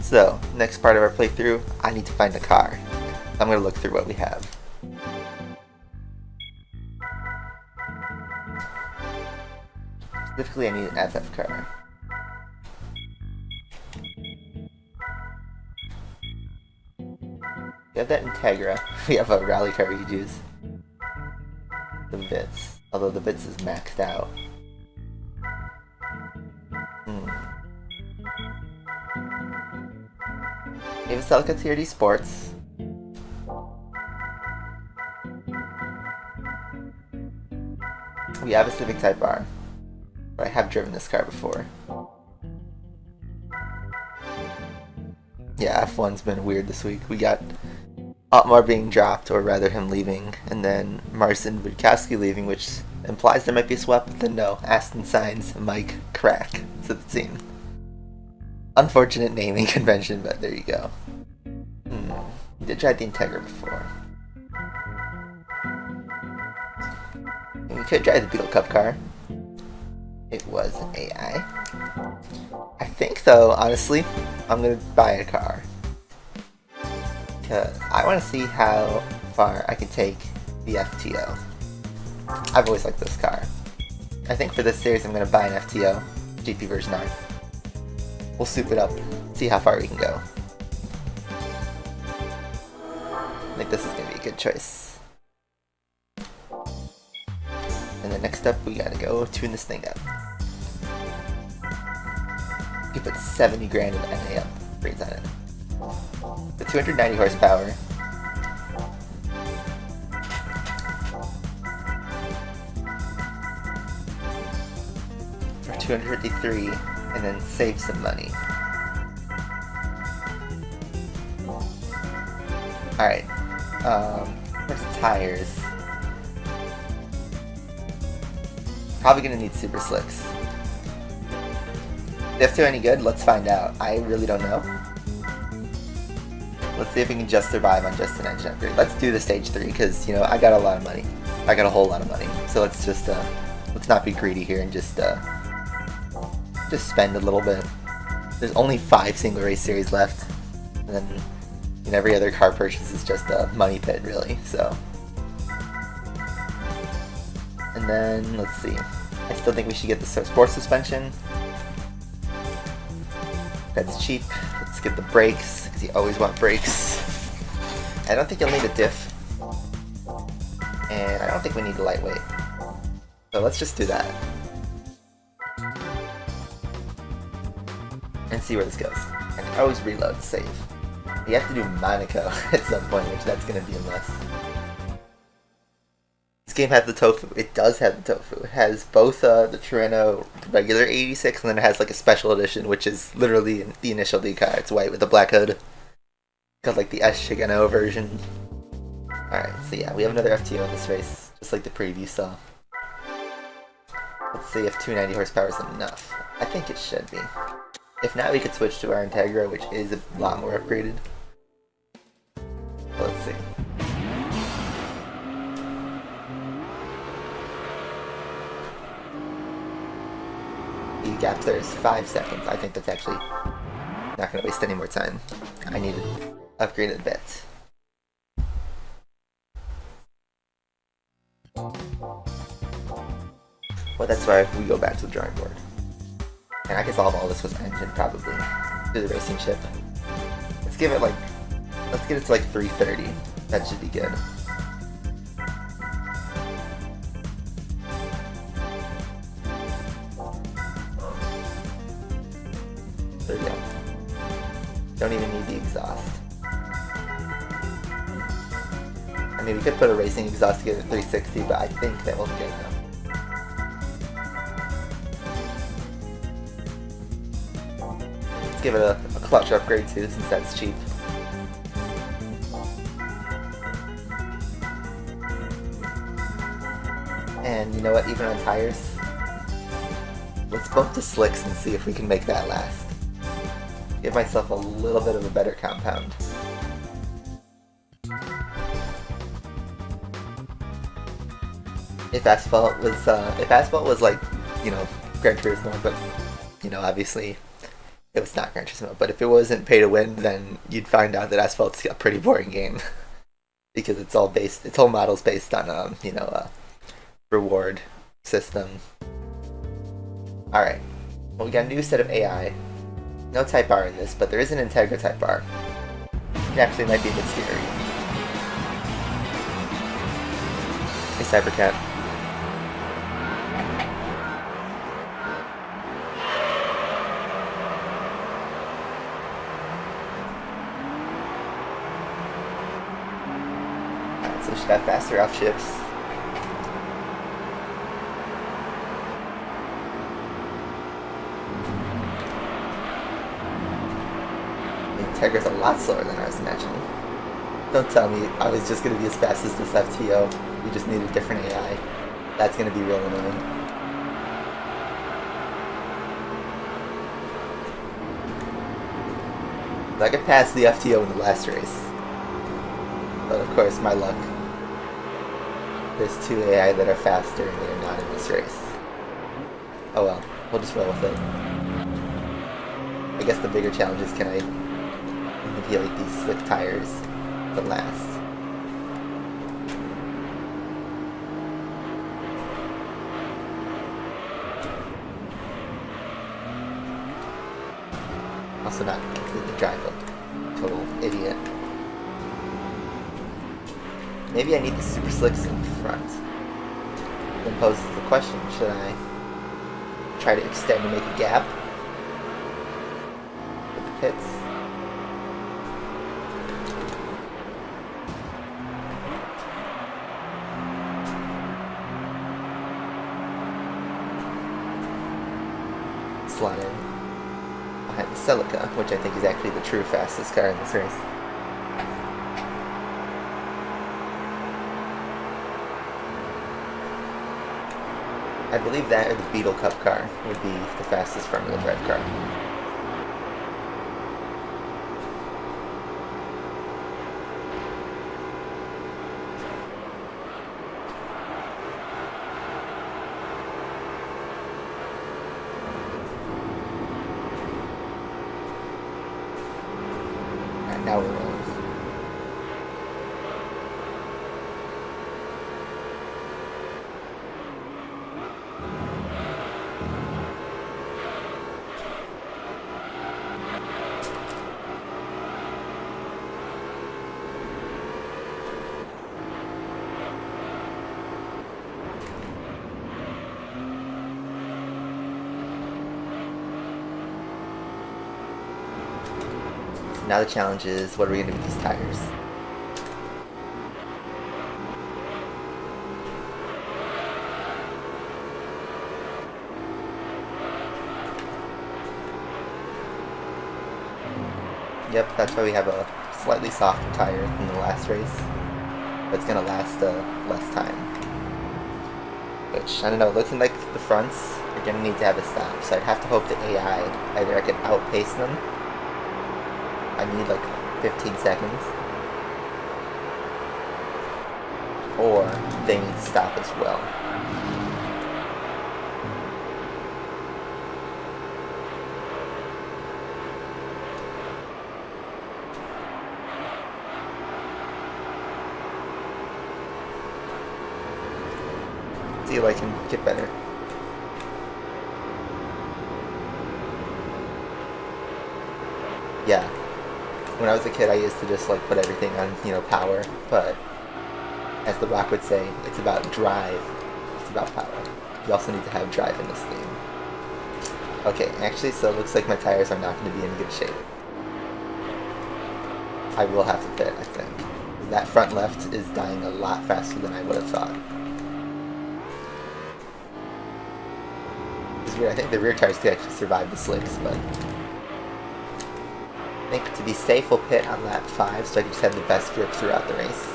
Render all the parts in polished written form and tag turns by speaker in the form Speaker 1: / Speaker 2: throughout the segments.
Speaker 1: So, next part of our playthrough, I need to find a car. I'm going to look through what we have. Specifically, I need an FF car. We have that Integra. We have a rally car we could use. The Vitz. Although the Vitz is maxed out. We have a Celica TRD Sports. We have a Civic Type R. But I have driven this car before. Yeah, F1's been weird this week. We got Otmar being dropped, or rather him leaving, and then Marcin Budkowski leaving, which implies there might be a swap, but then no. Aston Signs, Mike Crack to the team. Unfortunate naming convention, but there you go. We did try the Integra before. And we could try the Beetle Cup car. It was an AI. I think though, honestly, I'm gonna buy a car. Because I want to see how far I can take the FTO. I've always liked this car. I think for this series I'm gonna buy an FTO, GP version R. We'll soup it up, see how far we can go. I think this is gonna be a good choice. And then next up, we gotta go tune this thing up. You put 70 grand in NA upgrades on it. The 290 horsepower. For 253, and then save some money. Alright. Where's the tires? Probably gonna need super slicks. The F2 any good? Let's find out. I really don't know. Let's see if we can just survive on just an engine upgrade. Let's do the stage 3 because, you know, I got a lot of money. I got a whole lot of money. So let's just, let's not be greedy here and just spend a little bit. There's only 5 single race series left. And then, you know, every other car purchase is just a money pit, really, so. And then, let's see. I still think we should get the sports suspension. That's cheap. Let's get the brakes, because you always want brakes. I don't think you'll need a diff. And I don't think we need a lightweight. So let's just do that. And see where this goes. I can always reload to save. You have to do Monaco at some point, which that's going to be a mess. This game has the tofu. It does have the tofu. It has both the Torino regular 86, and then it has like a special edition, which is literally the initial D car. It's white with a black hood. Got like the S Chicano version. Alright, so yeah, we have another FTO in this race, just like the preview saw. Let's see if 290 horsepower is enough. I think it should be. If not, we could switch to our Integra, which is a lot more upgraded. Let's see. The gap there is 5 seconds. I think that's actually not going to waste any more time. I need to upgrade it a bit. Well, that's why we go back to the drawing board. And I can solve all this with engine, probably. Do the racing chip. Let's give it like... Let's get it to like 330. That should be good. There we go. Don't even need the exhaust. I mean, we could put a racing exhaust to get it at 360, but I think that will be good enough. Let's give it a clutch upgrade too, since that's cheap. And you know what, even on tires, let's bump the slicks and see if we can make that last. Give myself a little bit of a better compound. If asphalt was like, you know, Gran Turismo, but, you know, obviously It was not Gran Turismo, but if it wasn't pay to win, then you'd find out that Asphalt's a pretty boring game because its whole model's based on a reward system. All right, well, we got a new set of AI. No Type R in this, but there is an Integra Type R. It actually might be a bit scary. Hey, Cybercat. Alright, so she got faster off ships. Integra's a lot slower than I was imagining. Don't tell me I was just going to be as fast as this FTO. We just need a different AI. That's going to be real annoying. I could pass the FTO in the last race. But of course, my luck. There's two AI that are faster and they're not in this race. Oh well, we'll just roll with it. I guess the bigger challenge is, can I manipulate these slick tires to last? Also not completely drive like total idiot. Maybe I need the super slicks in front. Then poses the question, should I try to extend and make a gap with the pits? Slot in behind the Celica, which I think is actually the true fastest car in this race. I believe that or the Beetle Cup car would be the fastest front-wheel drive car. Alright, now we're rolling. Now the challenge is, what are we going to do with these tires? Yep, that's why we have a slightly softer tire than the last race. But it's going to last less time. Which, I don't know, looking like the fronts are going to need to have a stop. So I'd have to hope the AI, either I can outpace them. I need like 15 seconds. Or they need to stop as well. See if I can get better. Yeah. When I was a kid, I used to just like put everything on, power, but as The Rock would say, it's about drive. It's about power. You also need to have drive in this game. Okay, actually, so it looks like my tires are not going to be in good shape. I will have to pit, I think. That front left is dying a lot faster than I would have thought. It's weird, I think the rear tires could actually survive the slicks, but I think to be safe, we'll pit on lap 5 so I can just have the best grip throughout the race.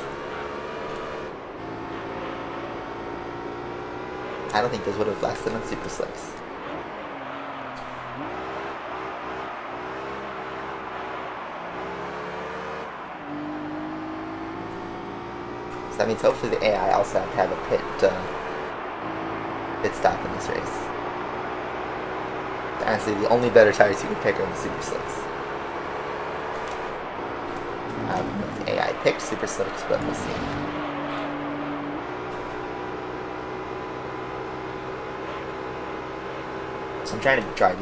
Speaker 1: I don't think those would have lasted on super slicks. So that means hopefully the AI also have to have a pit stop in this race. Honestly, the only better tires you can pick are the Super Slicks. I don't know if the AI picked Super Slicks, but we'll see. So I'm trying to drive,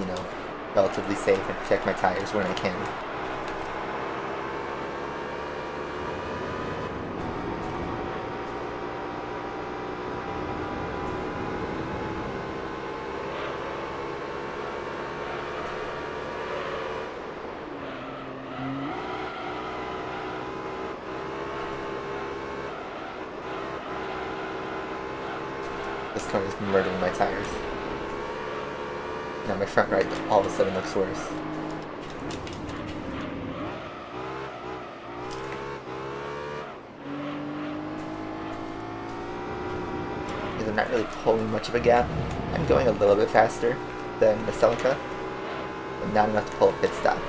Speaker 1: relatively safe and protect my tires when I can. This car is murdering my tires. Now my front right all of a sudden looks worse. Because I'm not really pulling much of a gap. I'm going a little bit faster than the Celica, but not enough to pull a pit stop.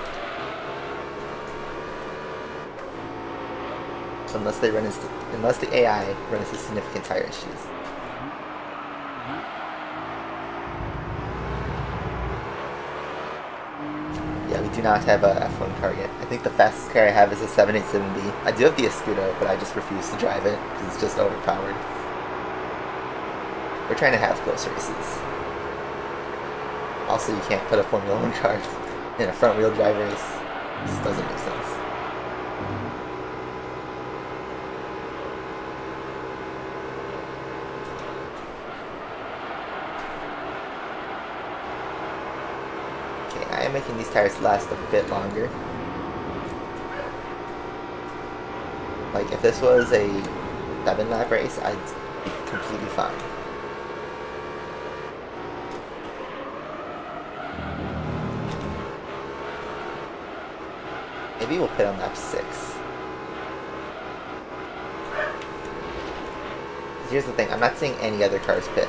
Speaker 1: So unless the AI runs into significant tire issues. Yeah, we do not have a F1 car yet. I think the fastest car I have is a 787B. I do have the Escudo, but I just refuse to drive it because it's just overpowered. We're trying to have close races. Also, you can't put a Formula 1 car in a front-wheel drive race. This doesn't make sense. I am making these tires last a bit longer. Like, if this was a 7-lap race, I'd be completely fine. Maybe we'll pit on lap 6. Here's the thing, I'm not seeing any other cars pit.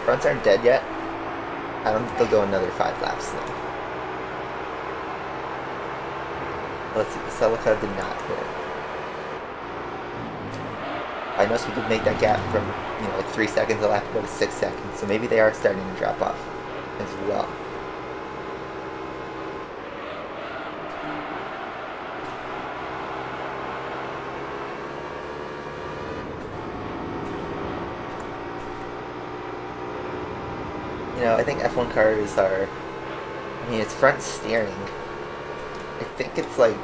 Speaker 1: Fronts aren't dead yet. I don't think they'll go another 5 laps though. Let's see, the Celica did not hit. I noticed we could make that gap from, like 3 seconds a lap to go to 6 seconds, so maybe they are starting to drop off as well. I think F1 cars are, it's front steering. I think it's like,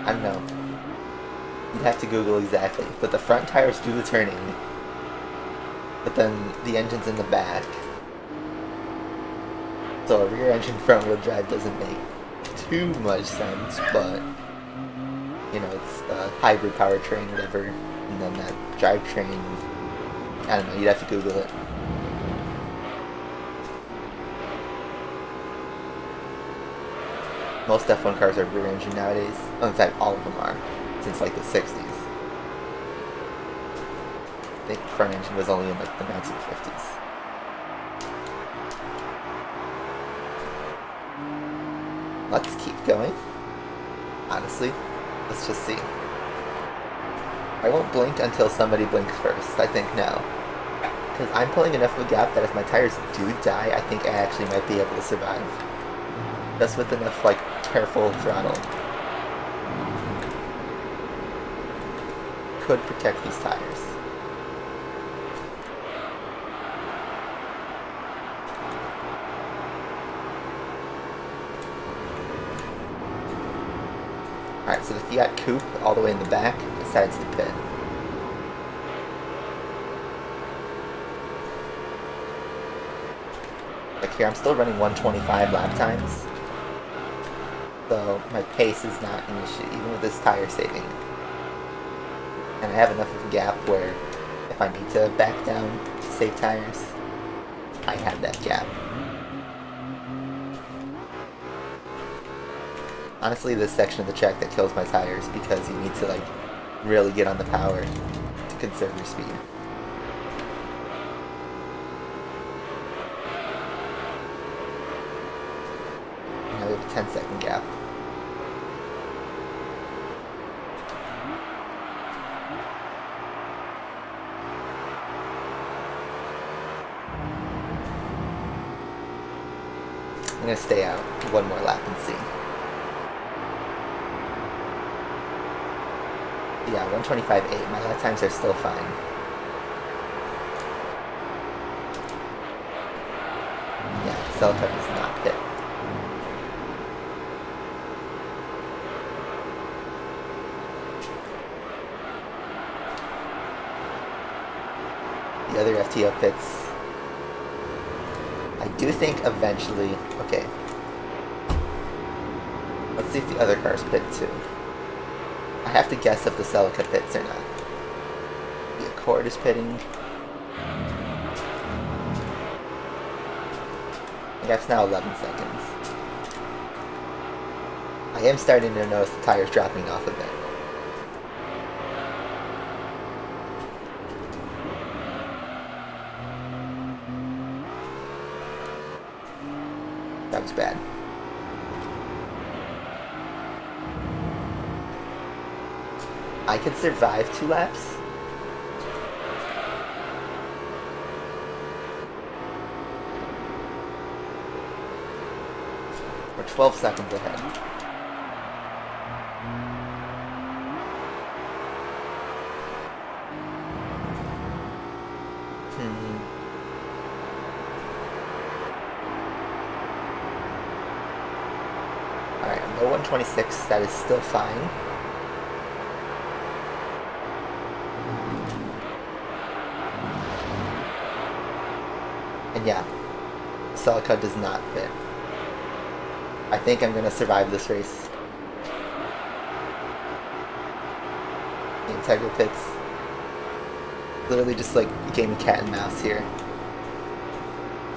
Speaker 1: I don't know. You'd have to Google exactly, but the front tires do the turning, but then the engine's in the back. So a rear engine front wheel drive doesn't make too much sense, but, it's a hybrid powertrain, whatever, and then that drivetrain, I don't know, you'd have to Google it. Most F1 cars are rear engine nowadays. Oh, in fact, all of them are, since like the 60s. I think front engine was only in like the 1950s. Let's keep going. Honestly, let's just see. I won't blink until somebody blinks first, I think now. Because I'm pulling enough of a gap that if my tires do die, I think I actually might be able to survive. Just with enough, careful throttle. Could protect these tires. Alright, so the Fiat Coupe, all the way in the back, decides to pit. Like here, I'm still running 125 lap times. So my pace is not an issue, even with this tire saving. And I have enough of 10-second gap where if I need to back down to save tires, I have that gap. Honestly, this section of the track that kills my tires because you need to like really get on the power to conserve your speed. Now we have a 10-second gap. I'm going to stay out one more lap and see. Yeah, 125.8. My lap times are still fine. Yeah, Celica does not hit. The other FTO pits. I do think eventually... Okay. Let's see if the other cars pit too. I have to guess if the Celica pits or not. The Accord is pitting. The gap's now 11 seconds. I am starting to notice the tires dropping off a bit. That was bad. I could survive 2 laps. We're 12 seconds ahead. Alright, I'm low 126. That is still fine. And yeah, Celica does not fit. I think I'm gonna survive this race. The Integra pits. Literally just like a game of cat and mouse here.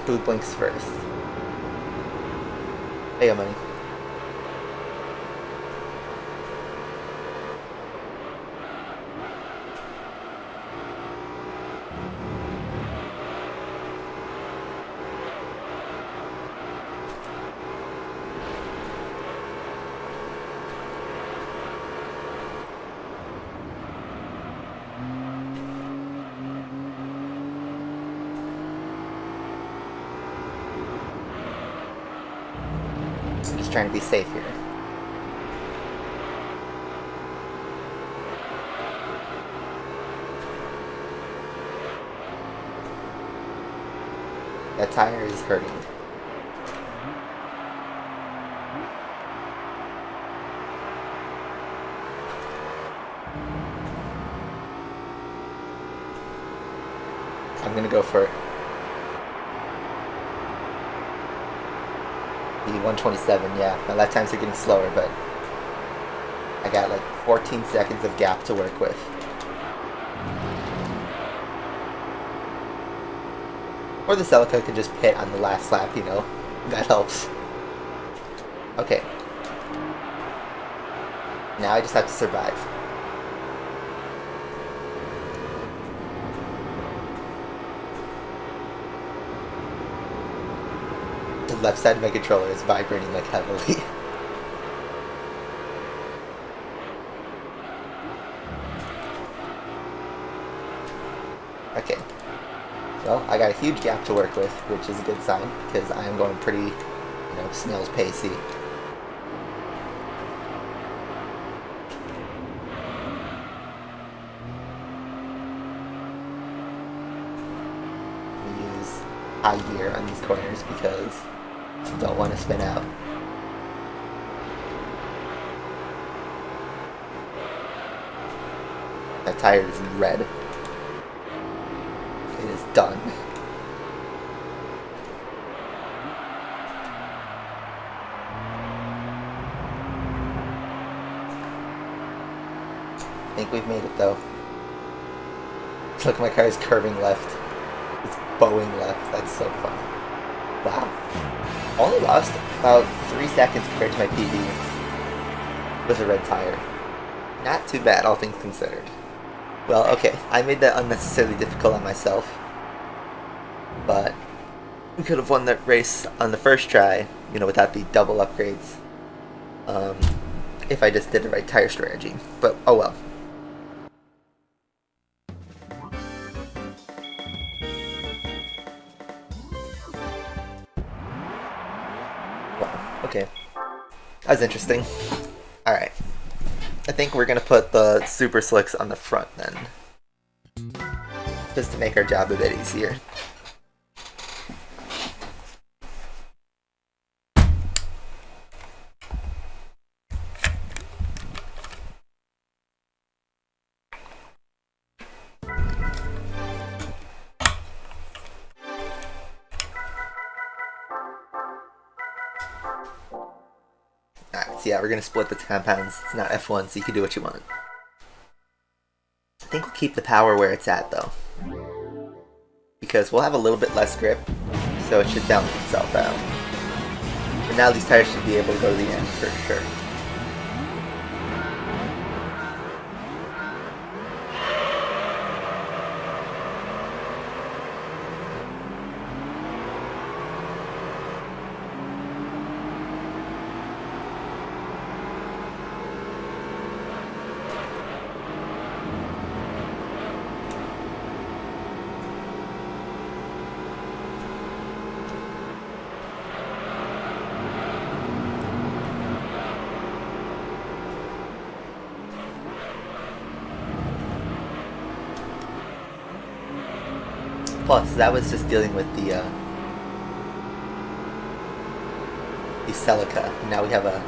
Speaker 1: Who blinks first? Hey, yo, money. I'm just trying to be safe here. That tire is hurting. I'm gonna go for it. The 127, yeah. My lap times are getting slower, but I got like 14 seconds of gap to work with. Or the Celica could just pit on the last lap, you know. That helps. Okay. Now I just have to survive. The left side of my controller is vibrating like heavily. Okay. Well, I got a huge gap to work with, which is a good sign, because I am going pretty, you know, snail's pacey. Use high gear on these corners because I don't want to spin out. That tire is red. It is done. I think we've made it though. Look, my car is curving left. It's bowing left. That's so funny. Wow. Only lost about 3 seconds compared to my PB with a red tire. Not too bad, all things considered. Well, okay, I made that unnecessarily difficult on myself. But we could have won that race on the first try, you know, without the double upgrades. If I just did the right tire strategy. But, oh well. Wow, okay. That was interesting. Alright. I think we're gonna put the super slicks on the front then. Just to make our job a bit easier. Alright, so yeah, we're gonna split the compounds. It's not F1, so you can do what you want. I think we'll keep the power where it's at, though. Because we'll have a little bit less grip, so it should balance itself out. But now these tires should be able to go to the end for sure. Plus, that was just dealing with the Celica. Now we have a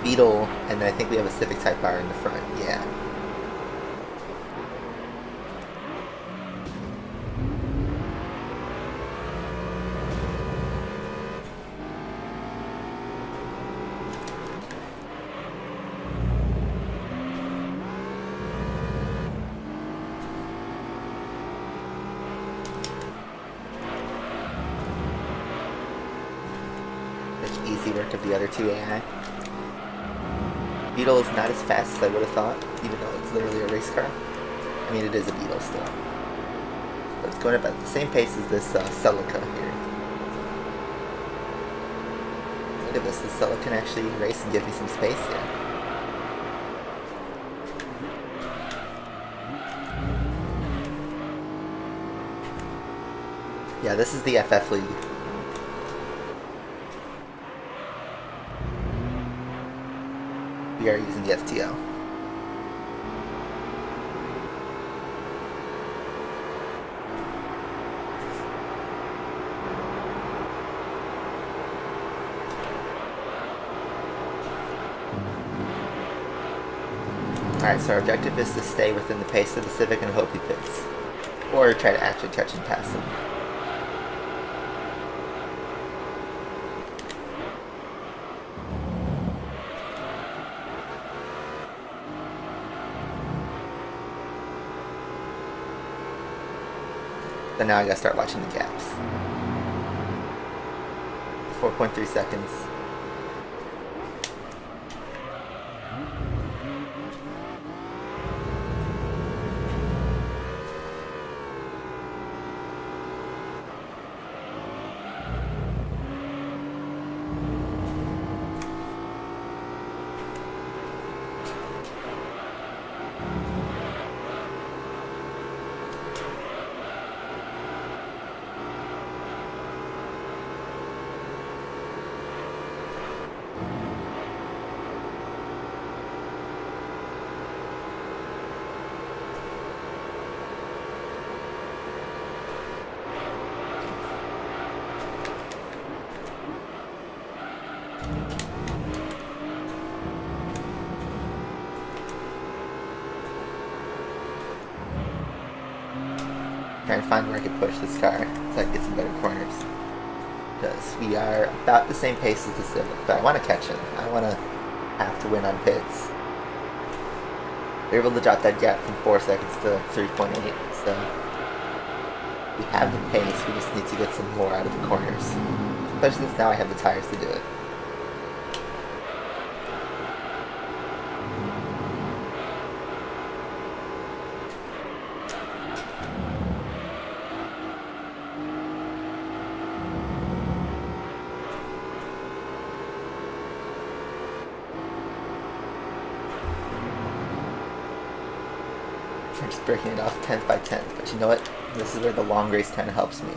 Speaker 1: Beetle, and I think we have a Civic Type R in the front. Yeah. Easy work of the other two AI. Beetle is not as fast as I would have thought, even though it's literally a race car. I mean, it is a Beetle still. But it's going about the same pace as this Celica here. Look at this, the Celica can actually race and give me some space here. Yeah, this is the FF League. We are using the FTO. Alright, so our objective is to stay within the pace of the Civic and hope he pits. Or try to actually catch and pass him. So now I gotta start watching the gaps. 4.3 seconds. Trying to find where I can push this car so I can get some better corners. Because we are about the same pace as the Civic, but I want to catch him. I don't want to have to win on pits. We're able to drop that gap from 4 seconds to 3.8, so We have the pace, we just need to get some more out of the corners. Especially since now I have the tires to do it. I'm just breaking it off 10th by 10th, but you know what? This is where the long race kind of helps me.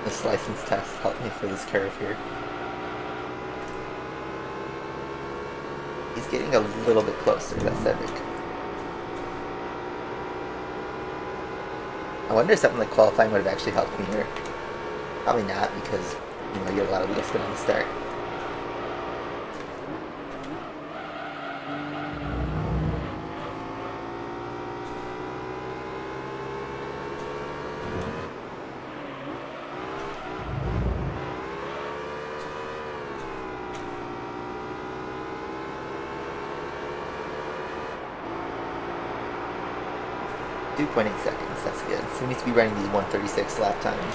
Speaker 1: This license test helped me for this curve here. He's getting a little bit closer, that's epic. I wonder if something like qualifying would have actually helped me here. Probably not, because you know you get a lot of wheel spin on the start. .8 seconds, that's good. So we need to be running these 136 lap times.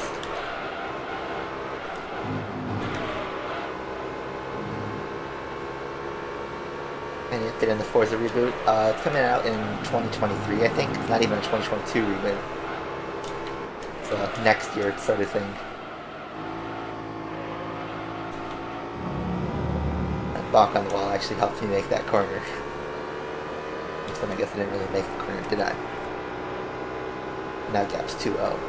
Speaker 1: And yet, in the Forza reboot, it's coming out in 2023, I think. It's not even a 2022 reboot. It's a next year sort of thing. That balk on the wall actually helped me make that corner. This one I guess I didn't really make the corner, did I? Now gap's 2-0.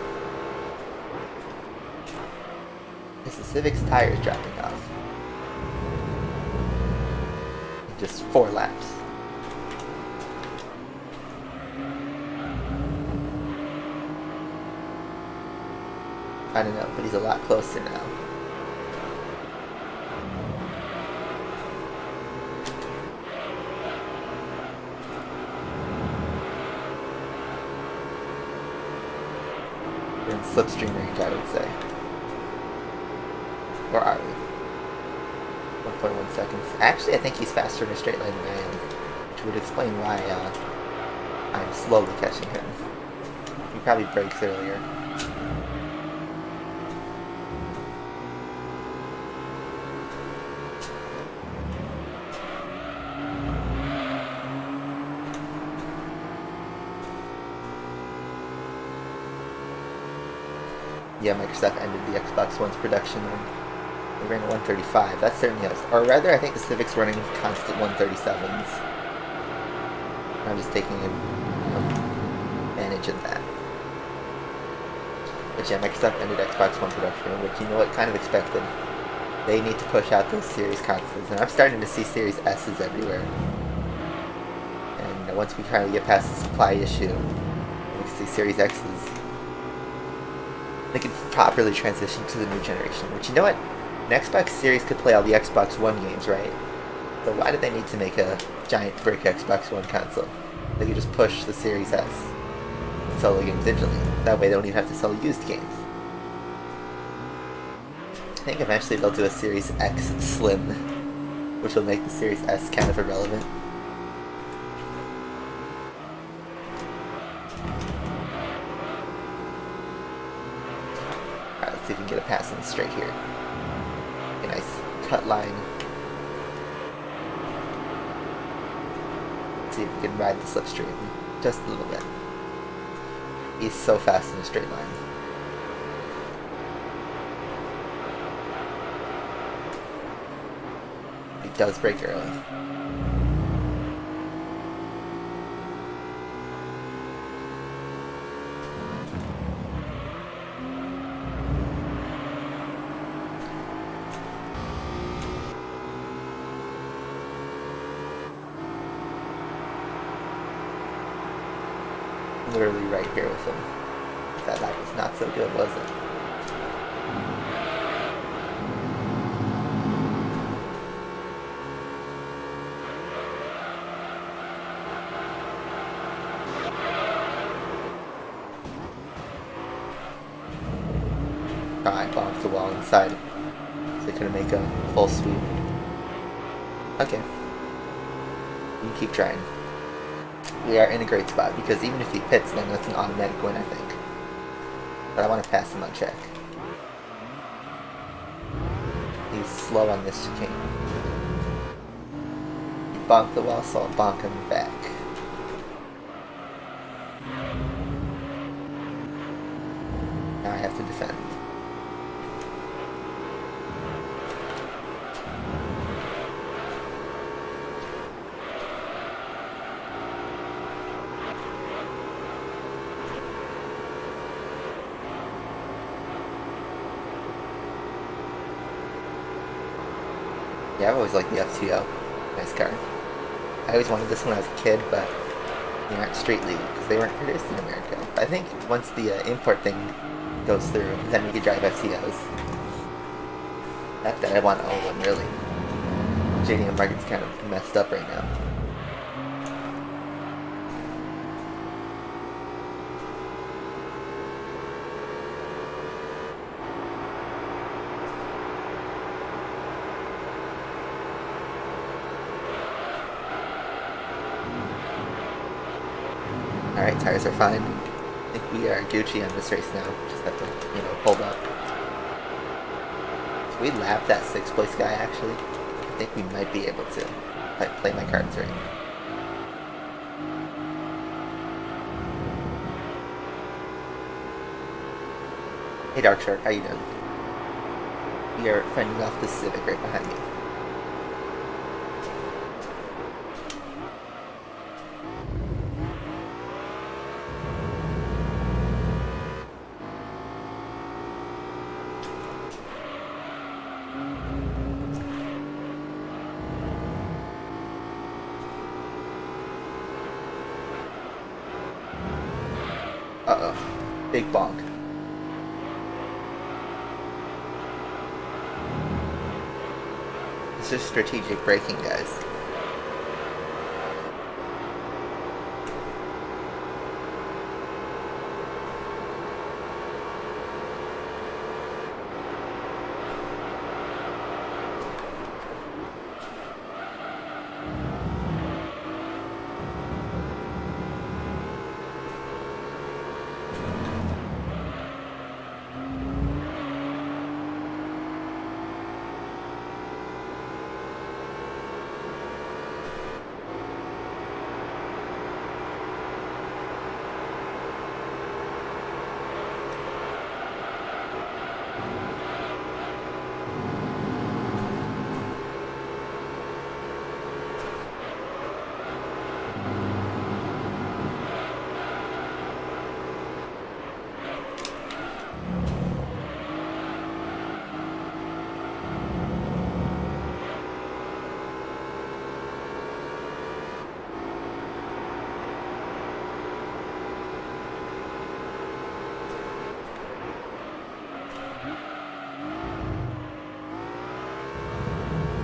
Speaker 1: Is the Civic's tires dropping off? In just 4 laps. I don't know, but he's a lot closer now. In slipstream range, I would say. Where are we? 1.1 seconds. Actually, I think he's faster in a straight line than I am, which would explain why I'm slowly catching him. He probably brakes earlier. Yeah, Microsoft ended the Xbox One's production and they ran 135. That certainly helps. Or rather, I think the Civic's running constant 137s. I'm just taking advantage of that. But yeah, Microsoft ended Xbox One production, which you know what, kind of expected. They need to push out those Series consoles, and I'm starting to see Series S's everywhere. And once we kind of get past the supply issue, we can see Series X's. They can properly transition to the new generation, which you know what? An Xbox Series could play all the Xbox One games, right? So why do they need to make a giant brick Xbox One console? They could just push the Series S and sell the games digitally. That way they don't even have to sell used games. I think eventually they'll do a Series X Slim, which will make the Series S kind of irrelevant. Alright, let's see if we can get a pass in straight here. A nice cut line. Let's see if we can ride the slipstream just a little bit. He's so fast in a straight line. He does brake early. Literally right here with him. That lap was not so good, was it? I bonked the wall inside, so I couldn't make a full sweep. Okay. We can keep trying. We are in a great spot, because even if he pits, then that's an automatic win, I think. But I want to pass him on check. He's slow on this chicane. He bonked the wall, so I'll bonk him back. Now I have to defend. Yeah, I've always liked the FTO. Nice car. I always wanted this when I was a kid, but they aren't street legal because they weren't produced in America. I think once the import thing goes through, then we could drive FTOs. Not that I want to own one, really. JDM market's kind of messed up right now. Alright, tires are fine. I think we are Gucci on this race now. Just have to, hold up. So we lapped that 6th place guy, actually. I think we might be able to, if I play my cards right. Hey Dark Shark, how you doing? We are fending off the Civic right behind me. Uh-oh. Big bonk. This is strategic braking, guys.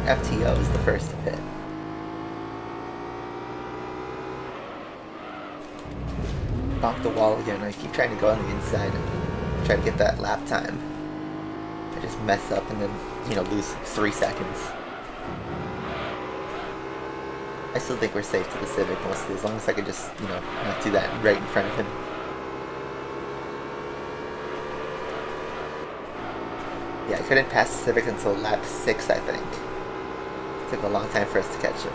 Speaker 1: FTO is the first to pit. Bonk the wall again. I keep trying to go on the inside and try to get that lap time. I just mess up and then, lose 3 seconds. I still think we're safe to the Civic mostly, as long as I could just, not do that right in front of him. Yeah, I couldn't pass the Civic until lap 6, I think. It took a long time for us to catch him.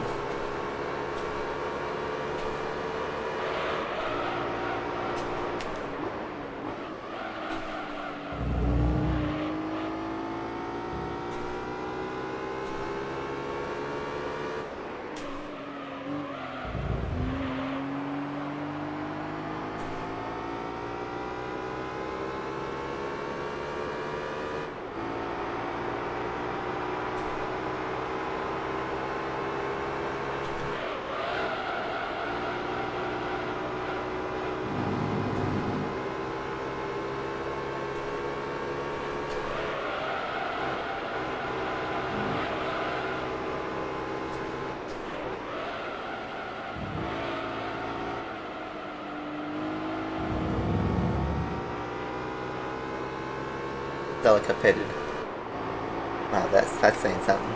Speaker 1: Delicated. Wow, that's saying something.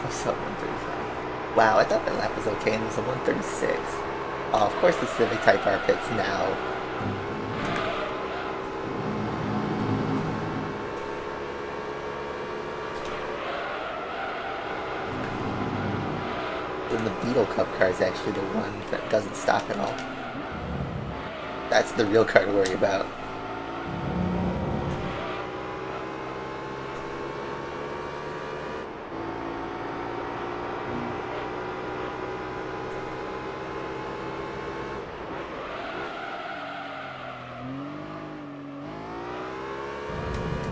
Speaker 1: So 135. Wow, I thought that lap was okay and it was a 136. Oh, of course the Civic Type R pits now. Then the Beetle Cup car is actually the one that doesn't stop at all. That's the real car to worry about.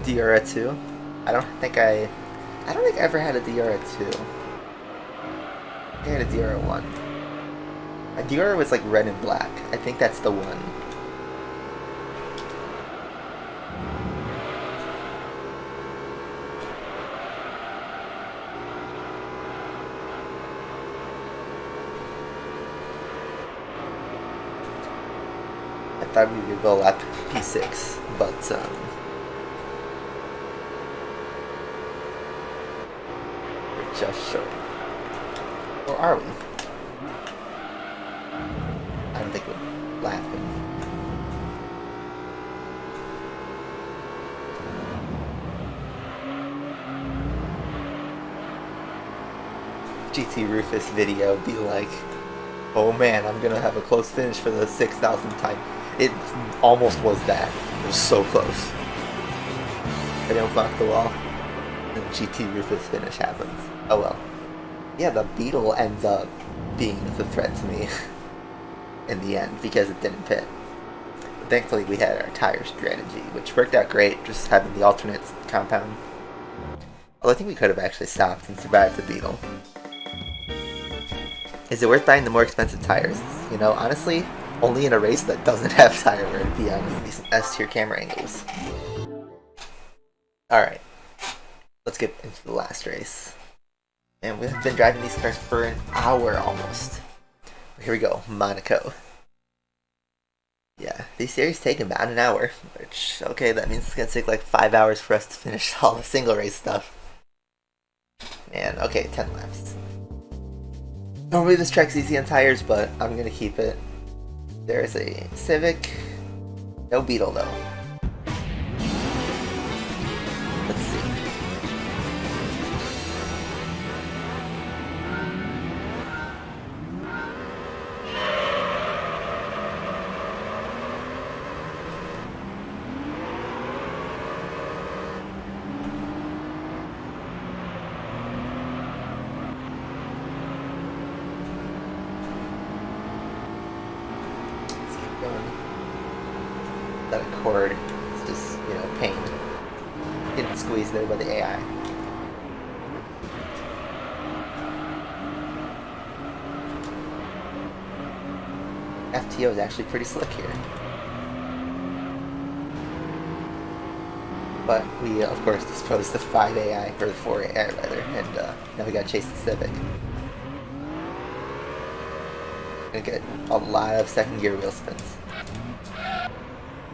Speaker 1: Diora 2? I don't think I ever had a Diora 2. I had a Diora 1. A Diora was like red and black. I think that's the one. I thought we would go lap P6, but just short. Or are we? I don't think we're lapping. GT Rufus video be like, oh man, I'm gonna have a close finish for the 6,000th time. It almost was that. It was so close. I don't block the wall. And GT Rufus finish happens. Oh well. Yeah, the Beetle ends up being the threat to me in the end because it didn't pit. But thankfully we had our tire strategy, which worked out great, just having the alternate compound. Although I think we could have actually stopped and survived the Beetle. Is it worth buying the more expensive tires? You know, honestly, only in a race that doesn't have tire wear, to be honest, these S-tier camera angles. Alright. Let's get into the last race. And we've been driving these cars for an hour almost. Here we go, Monaco. Yeah, these series take about an hour, which, okay, that means it's gonna take like 5 hours for us to finish all the single race stuff. And, okay, 10 laps. Normally this track's easy on tires, but I'm gonna keep it. There's a Civic, no Beetle though. Let's see. That Accord is just, you know, pain. Getting squeezed there by the AI. FTO is actually pretty slick here. But we, of course, disposed the 5 AI, or the 4 AI rather, and now we gotta chase the Civic. Gonna get a lot of second gear wheel spins.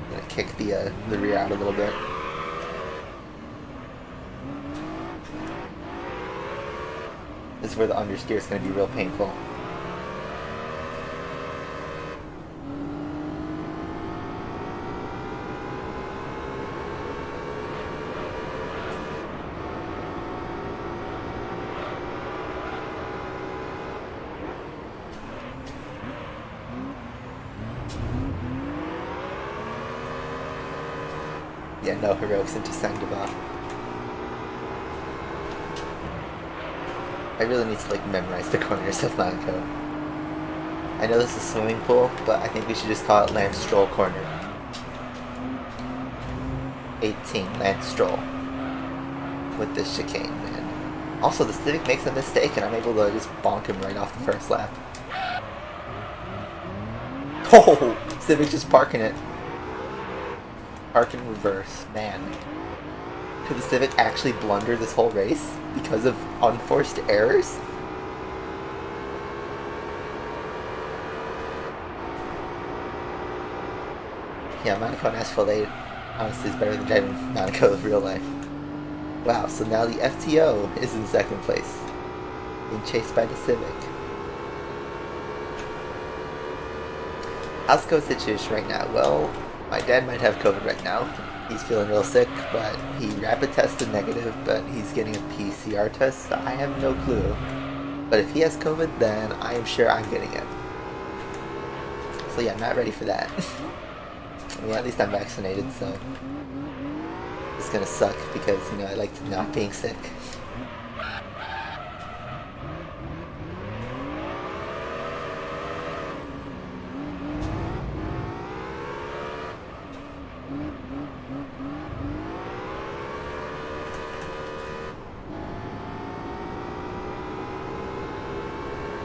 Speaker 1: Gonna kick the rear out a little bit. This is where the understeer is gonna be real painful. Yeah, no heroics into Sangdaba. I really need to like memorize the corners of Monaco. I know this is a swimming pool, but I think we should just call it Lance Stroll Corner. 18, Lance Stroll. With this chicane, man. Also, the Civic makes a mistake and I'm able to just bonk him right off the first lap. Oh! Civic just parking it. Park in reverse. Man. Could the Civic actually blunder this whole race because of unforced errors? Yeah, Monaco and Asphalt 8 honestly is better than driving Monaco in real life. Wow, so now the FTO is in second place, being chased by the Civic. How's the situation right now? Well, my dad might have COVID right now. He's feeling real sick, but he rapid tested negative, but he's getting a PCR test, so I have no clue. But if he has COVID, then I am sure I'm getting it. So yeah, I'm not ready for that. I mean, at least I'm vaccinated, so it's gonna suck because, you know, I like not being sick.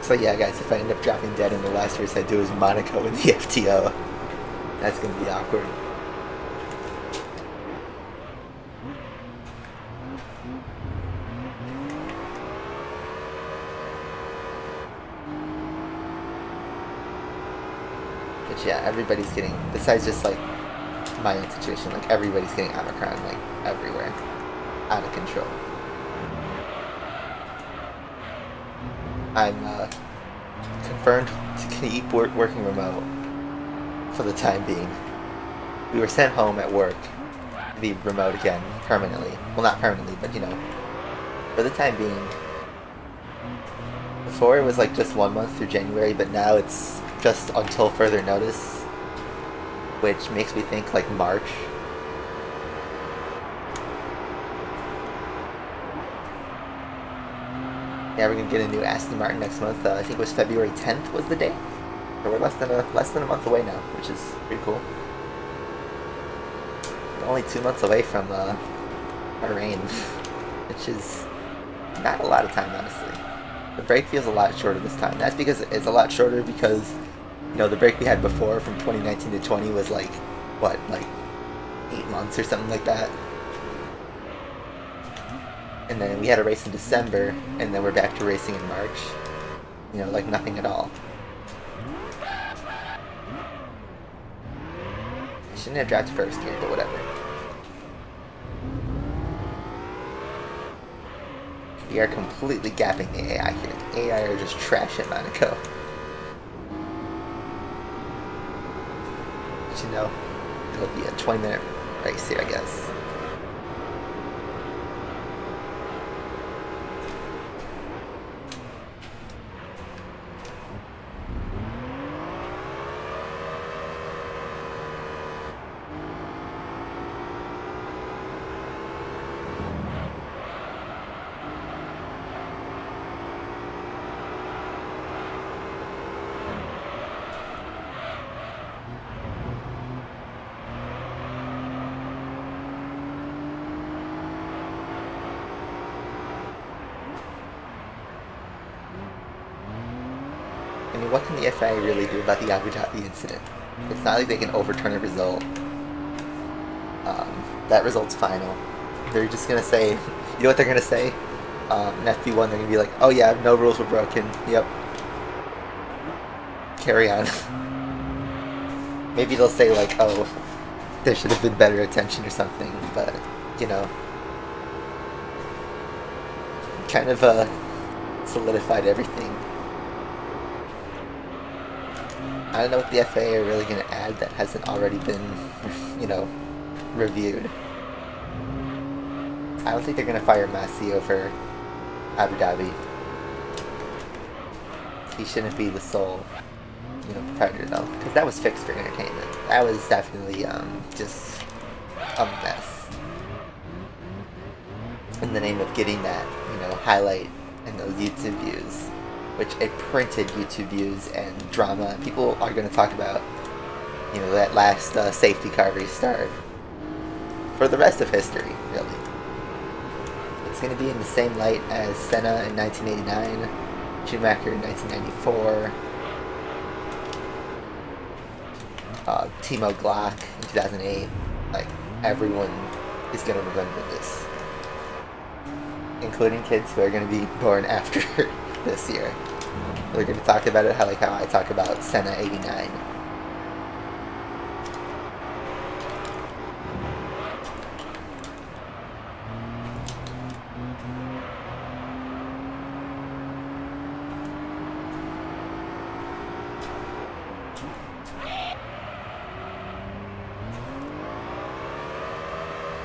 Speaker 1: So yeah, guys, if I end up dropping dead in the last race I do is Monaco in the FTO, that's gonna be awkward. But yeah, everybody's getting, besides just like my own situation, like everybody's getting Omicron like everywhere, out of control. I'm confirmed to keep working remote for the time being. We were sent home at work to be remote again permanently. Well, not permanently, but you know, for the time being. Before it was like just 1 month through January, but now it's just until further notice, which makes me think like March. Yeah, we're gonna get a new Aston Martin next month. I think it was February 10th was the day. So we're less than a month away now, which is pretty cool. We're only 2 months away from Bahrain, which is not a lot of time, honestly. The break feels a lot shorter this time. That's because it's a lot shorter because, you know, the break we had before from 2019 to 20 was like, what, like 8 months or something like that. And then we had a race in December, and then we're back to racing in March. You know, like nothing at all. I shouldn't have dropped first here, but whatever. We are completely gapping the AI here. The AI are just trash at Monaco. But you know, it'll be a 20-minute race here, I guess. I mean, what can the FIA really do about the Abu Dhabi incident? It's not like they can overturn a result. That result's final. They're just gonna say, you know what they're gonna say? In FP1, they're gonna be like, oh yeah, no rules were broken. Yep. Carry on. Maybe they'll say like, oh, there should have been better attention or something, but, you know, kind of solidified everything. I don't know what the FAA are really going to add that hasn't already been, you know, reviewed. I don't think they're going to fire Massi over Abu Dhabi. He shouldn't be the sole, you know, proprietor though, because that was fixed for entertainment. That was definitely just a mess. In the name of getting that, highlight and those YouTube views, which a printed YouTube views and drama, people are going to talk about, that last safety car restart for the rest of history, really. It's going to be in the same light as Senna in 1989, Schumacher in 1994, Timo Glock in 2008. Like, everyone is going to remember this, including kids who are going to be born after this year. They're going to talk about it how I talk about Senna 89.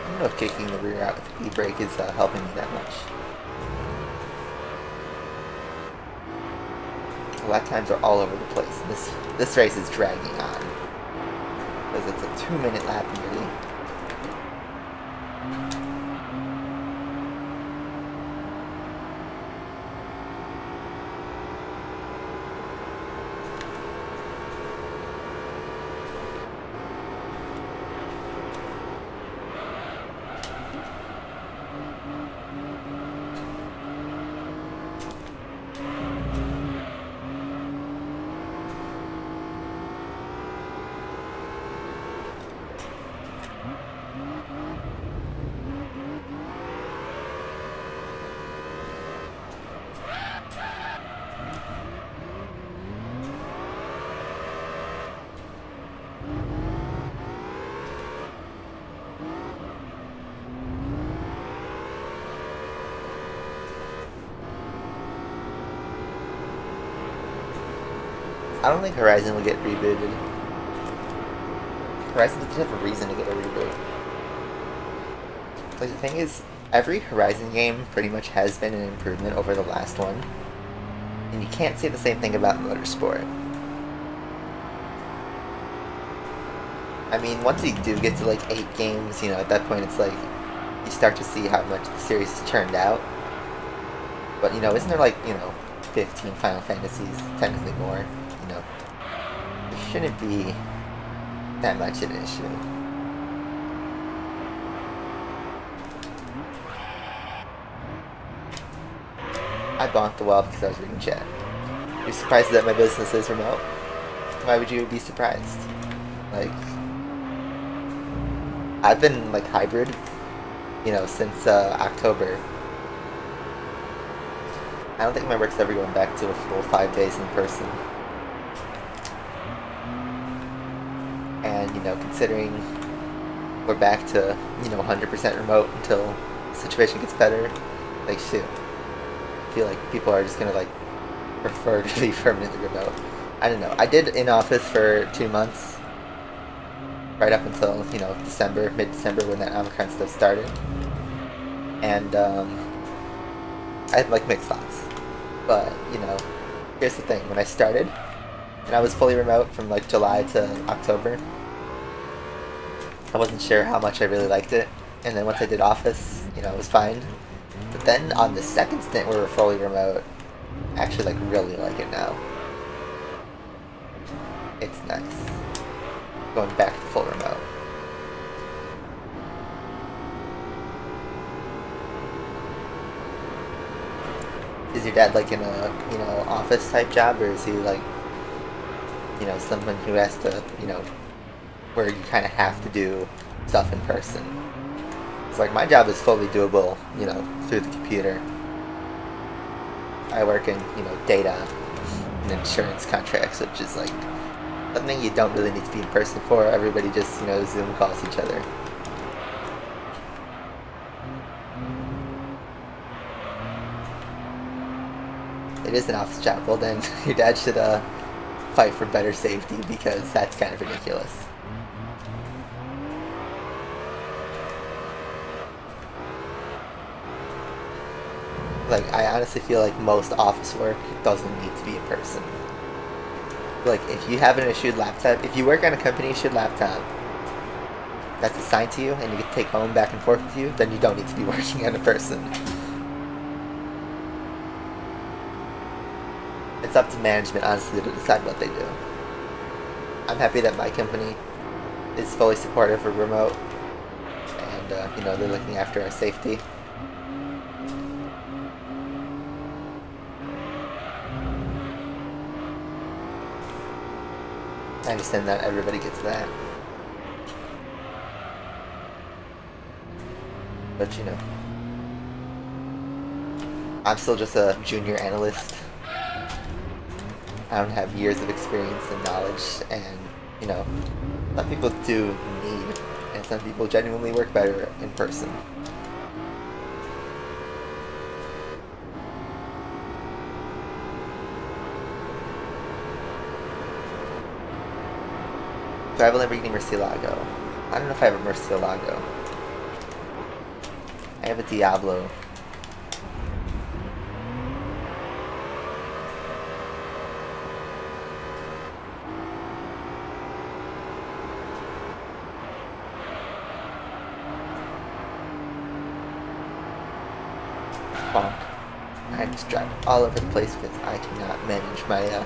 Speaker 1: I don't know if kicking the rear out with the e-brake is helping me that much. Lap times are all over the place. This race is dragging on because it's a 2-minute lap nearly. I don't think Horizon will get rebooted. Horizon doesn't have a reason to get a reboot. Like, the thing is, every Horizon game pretty much has been an improvement over the last one. And you can't say the same thing about Motorsport. I mean, once you do get to like 8 games, at that point it's like, you start to see how much the series has turned out. But, isn't there like, 15 Final Fantasies, technically more? It shouldn't be that much of an issue. I bonked the wall because I was reading chat. You're surprised that my business is remote? Why would you be surprised? Like, I've been like hybrid, since October. I don't think my work's ever going back to a full 5 days in person. And, considering we're back to, 100% remote until the situation gets better, like, shoot. I feel like people are just gonna, prefer to be permanently remote. I don't know. I did in-office for 2 months, right up until, December, mid-December, when that Omicron stuff started. And, I had, mixed thoughts. But, here's the thing. When I started, and I was fully remote from July to October, I wasn't sure how much I really liked it. And then once I did Office, it was fine. But then on the second stint where we were fully remote, I actually really like it now. It's nice. Going back to full remote. Is your dad in a, office type job, or is he someone who has to, where you kind of have to do stuff in person? It's my job is fully doable, through the computer. I work in, data and insurance contracts, which is something you don't really need to be in person for. Everybody just, Zoom calls each other. It is an office job. Well, then your dad should fight for better safety, because that's kind of ridiculous. I honestly feel like most office work doesn't need to be in person. If you have an issued laptop, if you work on a company issued laptop, that's assigned to you and you can take home back and forth with you, then you don't need to be working on a person. It's up to management, honestly, to decide what they do. I'm happy that my company is fully supportive of remote, and you know, they're looking after our safety. I understand that everybody gets that. But you know, I'm still just a junior analyst. I don't have years of experience and knowledge, and you know, some people do need, and some people genuinely work better in person. Do I have a Lamborghini Murcielago? I don't know if I have a Murcielago. I have a Diablo. Bonk. I just drive all over the place because I cannot manage my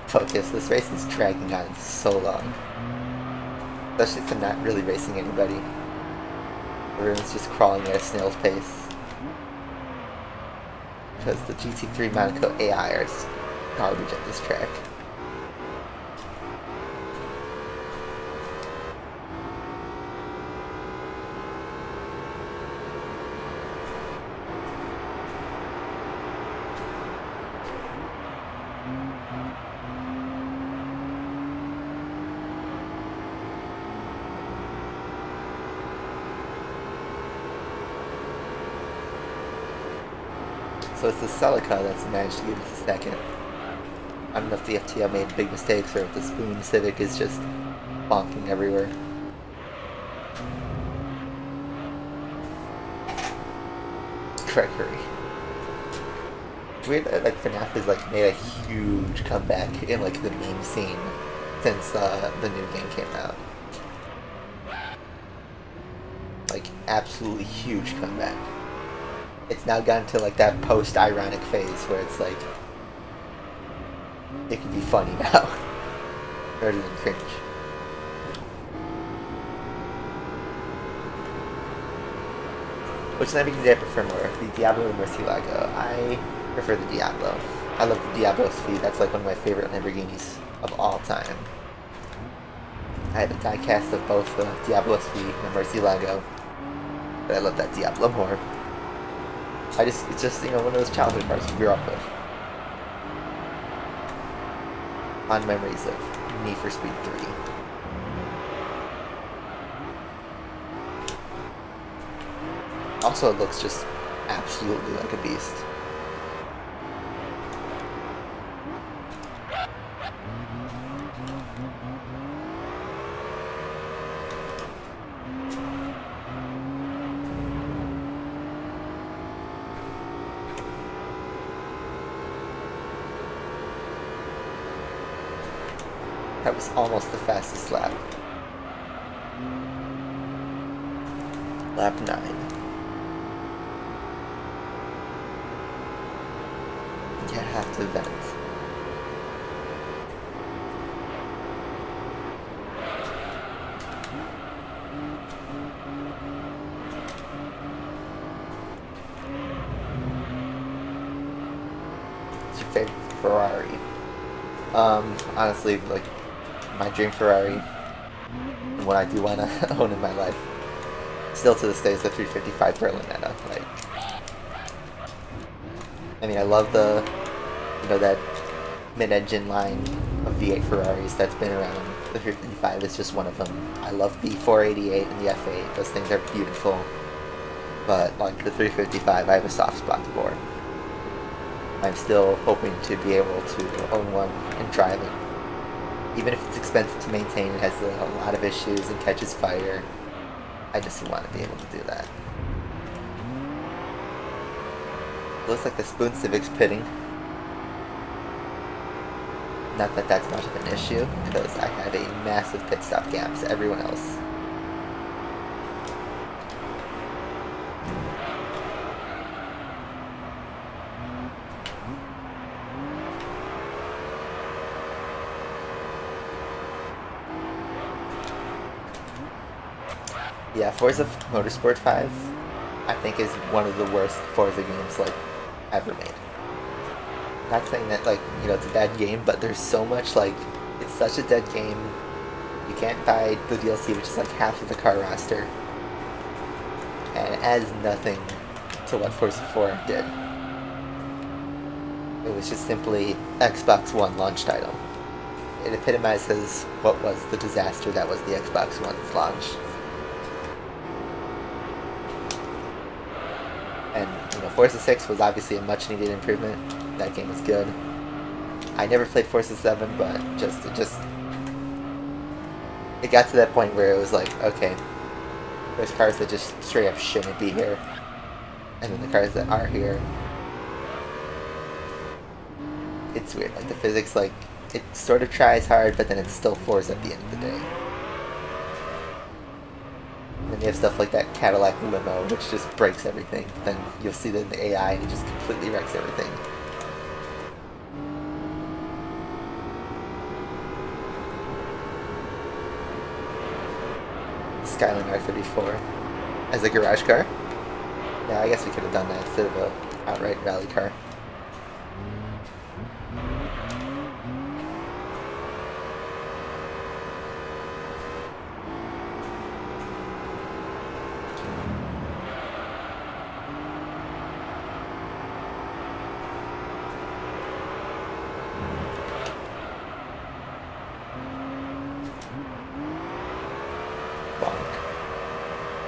Speaker 1: focus. This race is dragging on so long. Especially if I'm not really racing anybody. Everyone's just crawling at a snail's pace. Because the GT3 Monaco AI are garbage at this track. So it's the Celica that's managed to get us a second. I don't know if the FTL made big mistakes or if the Spoon Civic is just bonking everywhere. Gregory. Weird that like FNAF has like made a huge comeback in like the meme scene since the new game came out. Like absolutely huge comeback. It's now gotten to like that post-ironic phase where it's like it can be funny now rather than cringe. Which Lamborghini did I prefer more, the Diablo or the Murcielago? I prefer the Diablo. I love the Diablo SV. That's like one of my favorite Lamborghinis of all time. I have a die-cast of both the Diablo SV and the Murcielago, but I love that Diablo more. It's just, you know, one of those childhood cars we grew up with. Fond memories of Need for Speed 3. Also, it looks just absolutely like a beast. That was almost the fastest lap. Lap 9. You have to vent. What's your favorite Ferrari? Honestly, like, my dream Ferrari, and what I do want to own in my life, still to this day, is the 355 Berlinetta. Like, I mean, I love the, you know, that mid-engine line of V8 Ferraris that's been around. The 355 is just one of them. I love the 488 and the F8. Those things are beautiful. But like the 355, I have a soft spot for. I'm still hoping to be able to own one and drive it. Even if it's expensive to maintain, it has a lot of issues and catches fire. I just want to be able to do that. Looks like the Spoon Civic's pitting. Not that that's much of an issue, because I have a massive pit stop gap to everyone else. Yeah, Forza Motorsport 5, I think is one of the worst Forza games, like, ever made. Not saying that, like, you know, it's a bad game, but there's so much, like, it's such a dead game. You can't buy the DLC, which is like half of the car roster. And it adds nothing to what Forza 4 did. It was just simply Xbox One launch title. It epitomizes what was the disaster that was the Xbox One's launch. And, you know, Forza 6 was obviously a much needed improvement. That game was good. I never played Forza 7, but it got to that point where it was like, okay, there's cars that just straight up shouldn't be here. And then the cars that are here, it's weird. Like, the physics, like, it sort of tries hard, but then it's still Forza at the end of the day. And then you have stuff like that Cadillac limo, which just breaks everything. Then you'll see that in the AI, and it just completely wrecks everything. Skyline R34 as a garage car. Yeah, I guess we could have done that instead of a outright rally car.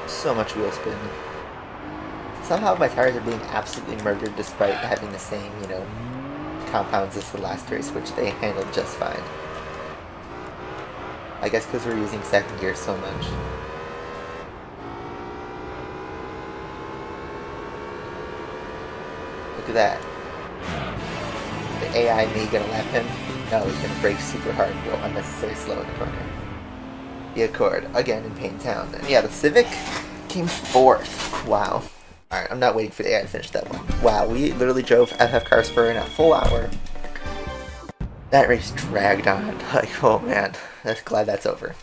Speaker 1: So much wheel spin. Somehow my tires are being absolutely murdered despite having the same, you know, compounds as the last race, which they handled just fine. I guess because we're using second gear so much. Look at that. The AI me gonna lap him? No, he's gonna brake super hard and go unnecessarily slow in the corner. The Accord, again in Paintown. And yeah, the Civic came 4th. Wow. Alright, I'm not waiting for the AI to finish that one. Wow, we literally drove FF Cars for a full hour. That race dragged on. Like, oh man. I'm glad that's over.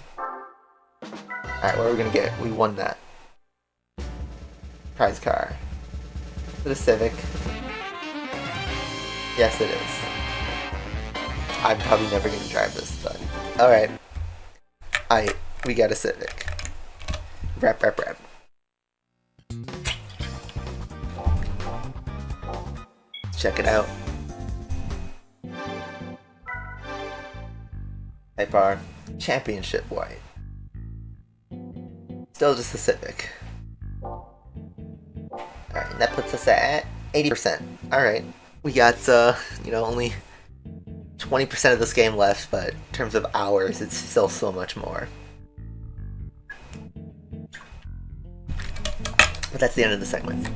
Speaker 1: Alright, what are we gonna get? We won that. Prize car. For the Civic. Yes, it is. I'm probably never gonna drive this, but... Alright. We got a Civic. Rap. Check it out. Type R. Championship white. Still just a Civic. Alright, and that puts us at 80%. Alright. We got, you know, only 20% of this game left, but in terms of hours, it's still so much more. But that's the end of the segment.